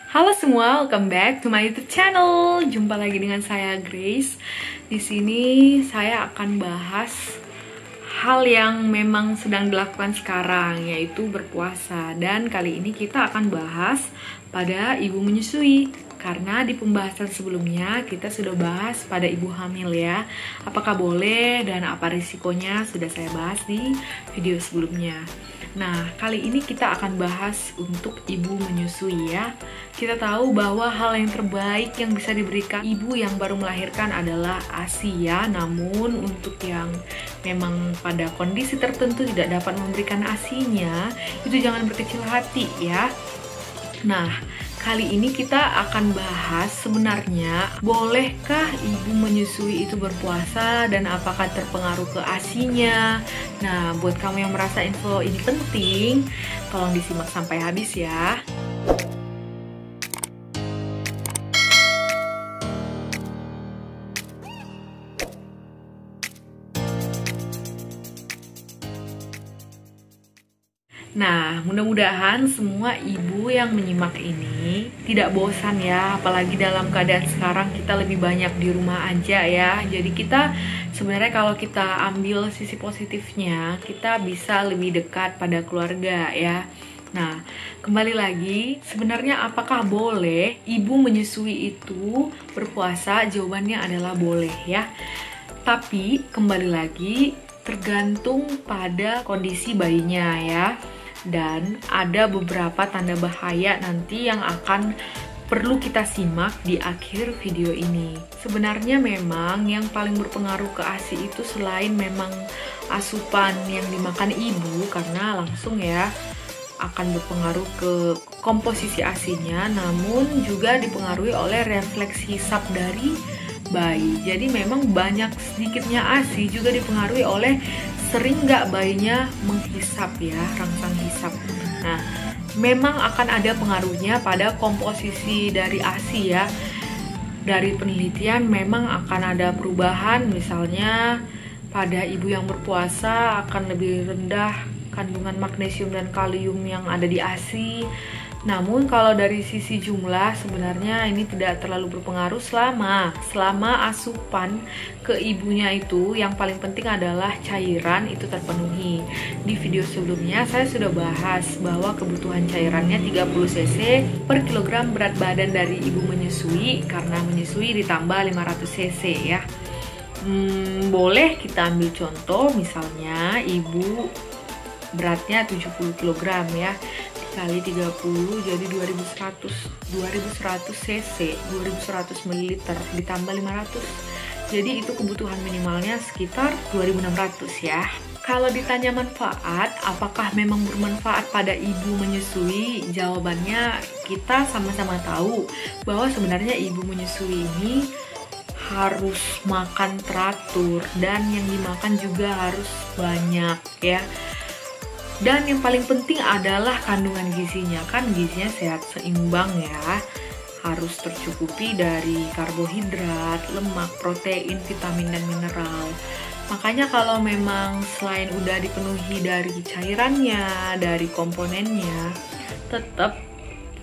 Halo semua, welcome back to my YouTube channel. Jumpa lagi dengan saya Grace. Di sini saya akan bahas hal yang memang sedang dilakukan sekarang, yaitu berpuasa. Dan kali ini kita akan bahas pada ibu menyusui. Karena di pembahasan sebelumnya kita sudah bahas pada ibu hamil ya. Apakah boleh dan apa risikonya sudah saya bahas di video sebelumnya. Nah, kali ini kita akan bahas untuk ibu menyusui ya. Kita tahu bahwa hal yang terbaik yang bisa diberikan ibu yang baru melahirkan adalah ASI ya. Namun untuk yang memang pada kondisi tertentu tidak dapat memberikan ASI-nya, itu jangan berkecil hati ya. Nah, kali ini kita akan bahas sebenarnya bolehkah ibu menyusui itu berpuasa dan apakah terpengaruh ke ASI-nya. Nah, buat kamu yang merasa info ini penting, tolong disimak sampai habis ya. Nah, mudah-mudahan semua ibu yang menyimak ini tidak bosan ya, apalagi dalam keadaan sekarang kita lebih banyak di rumah aja ya. Jadi kita sebenarnya kalau kita ambil sisi positifnya, kita bisa lebih dekat pada keluarga ya. Nah, kembali lagi, sebenarnya apakah boleh ibu menyusui itu berpuasa? Jawabannya adalah boleh ya. Tapi kembali lagi tergantung pada kondisi bayinya ya. Dan ada beberapa tanda bahaya nanti yang akan perlu kita simak di akhir video ini. Sebenarnya memang yang paling berpengaruh ke ASI itu selain memang asupan yang dimakan ibu, karena langsung ya akan berpengaruh ke komposisi ASI-nya, namun juga dipengaruhi oleh refleks hisap dari bayi. Jadi memang banyak sedikitnya ASI juga dipengaruhi oleh sering nggak bayinya menghisap ya, rangsang hisap. Nah, memang akan ada pengaruhnya pada komposisi dari ASI ya. Dari penelitian memang akan ada perubahan, misalnya pada ibu yang berpuasa akan lebih rendah kandungan magnesium dan kalium yang ada di ASI. Namun kalau dari sisi jumlah sebenarnya ini tidak terlalu berpengaruh selama asupan ke ibunya itu yang paling penting adalah cairan itu terpenuhi. Di video sebelumnya saya sudah bahas bahwa kebutuhan cairannya 30 cc per kilogram berat badan dari ibu menyusui, karena menyusui ditambah 500 cc ya. Boleh kita ambil contoh, misalnya ibu beratnya 70 kg ya, dikali 30 jadi 2100 cc, 2100 ml ditambah 500. Jadi itu kebutuhan minimalnya sekitar 2600 ya. Kalau ditanya manfaat, apakah memang bermanfaat pada ibu menyusui? Jawabannya kita sama-sama tahu bahwa sebenarnya ibu menyusui ini harus makan teratur dan yang dimakan juga harus banyak ya. Dan yang paling penting adalah kandungan gizinya, kan gizinya sehat seimbang ya. Harus tercukupi dari karbohidrat, lemak, protein, vitamin, dan mineral. Makanya kalau memang selain udah dipenuhi dari cairannya, dari komponennya, tetap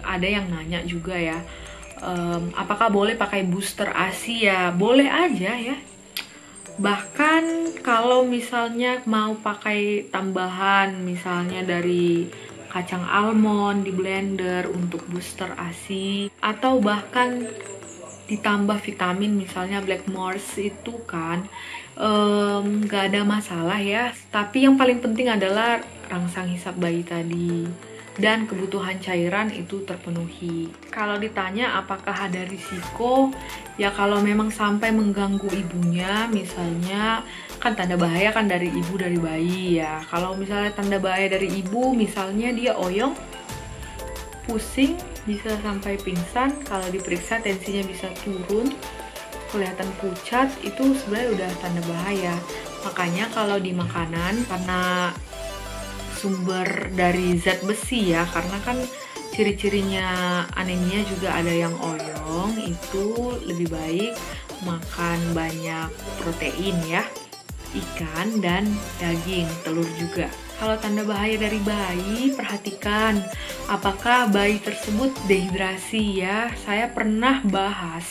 ada yang nanya juga ya, apakah boleh pakai booster ASI ya? Boleh aja ya. Bahkan kalau misalnya mau pakai tambahan, misalnya dari kacang almond di blender untuk booster ASI, atau bahkan ditambah vitamin misalnya Blackmores itu kan gak ada masalah ya. Tapi yang paling penting adalah rangsang hisap bayi tadi dan kebutuhan cairan itu terpenuhi. Kalau ditanya apakah ada risiko, ya kalau memang sampai mengganggu ibunya, misalnya kan tanda bahaya kan dari ibu dari bayi ya. Kalau misalnya tanda bahaya dari ibu, misalnya dia oyong, pusing, bisa sampai pingsan, kalau diperiksa tensinya bisa turun, kelihatan pucat, itu sebenarnya udah tanda bahaya. Makanya kalau di makanan, karena sumber dari zat besi ya, karena kan ciri-cirinya anemia juga ada yang oyong, itu lebih baik makan banyak protein ya, ikan dan daging, telur juga. Kalau tanda bahaya dari bayi, perhatikan apakah bayi tersebut dehidrasi ya. Saya pernah bahas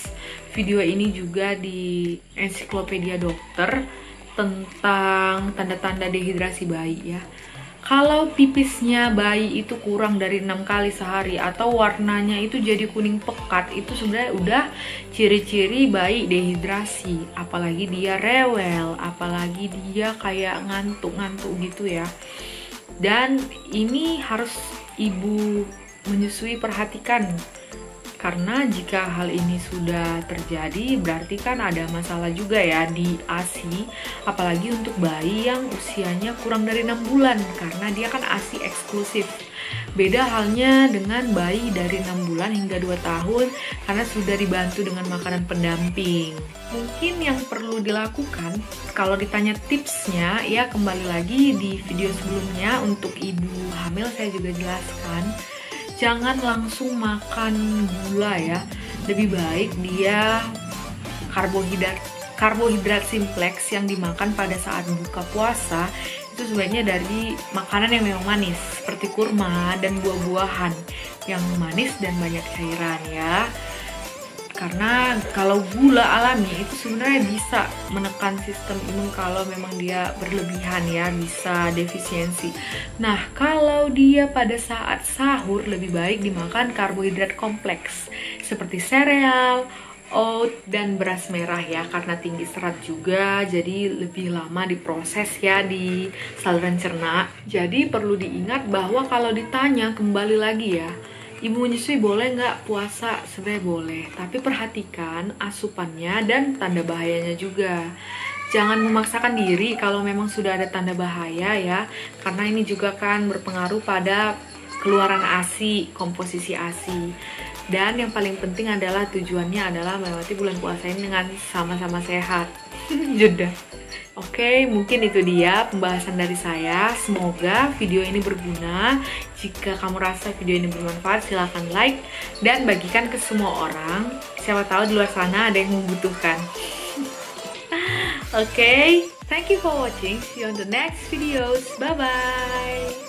video ini juga di ensiklopedia dokter tentang tanda-tanda dehidrasi bayi ya. Kalau pipisnya bayi itu kurang dari 6 kali sehari atau warnanya itu jadi kuning pekat, itu sebenarnya udah ciri-ciri bayi dehidrasi. Apalagi dia rewel, apalagi dia kayak ngantuk-ngantuk gitu ya. Dan ini harus ibu menyusui perhatikan. Karena jika hal ini sudah terjadi, berarti kan ada masalah juga ya di ASI, apalagi untuk bayi yang usianya kurang dari 6 bulan, karena dia kan ASI eksklusif. Beda halnya dengan bayi dari 6 bulan hingga 2 tahun, karena sudah dibantu dengan makanan pendamping. Mungkin yang perlu dilakukan, kalau ditanya tipsnya, ya kembali lagi di video sebelumnya untuk ibu hamil saya juga jelaskan. Jangan langsung makan gula ya. Lebih baik dia karbohidrat simplex yang dimakan pada saat buka puasa itu sebaiknya dari makanan yang memang manis seperti kurma dan buah-buahan yang manis dan banyak cairan ya. Karena kalau gula alami itu sebenarnya bisa menekan sistem imun kalau memang dia berlebihan ya, bisa defisiensi. Nah, kalau dia pada saat sahur lebih baik dimakan karbohidrat kompleks seperti sereal, oat, dan beras merah ya, karena tinggi serat juga, jadi lebih lama diproses ya di saluran cerna. Jadi perlu diingat bahwa kalau ditanya kembali lagi ya, ibu menyusui boleh nggak puasa? Sebenarnya boleh, tapi perhatikan asupannya dan tanda bahayanya juga. Jangan memaksakan diri kalau memang sudah ada tanda bahaya ya, karena ini juga kan berpengaruh pada keluaran ASI, komposisi ASI. Dan yang paling penting adalah tujuannya adalah melewati bulan puasa ini dengan sama-sama sehat. Jodoh. Oke, mungkin itu dia pembahasan dari saya. Semoga video ini berguna. Jika kamu rasa video ini bermanfaat, silahkan like dan bagikan ke semua orang. Siapa tahu di luar sana ada yang membutuhkan. Oke, thank you for watching. See you on the next videos. Bye-bye.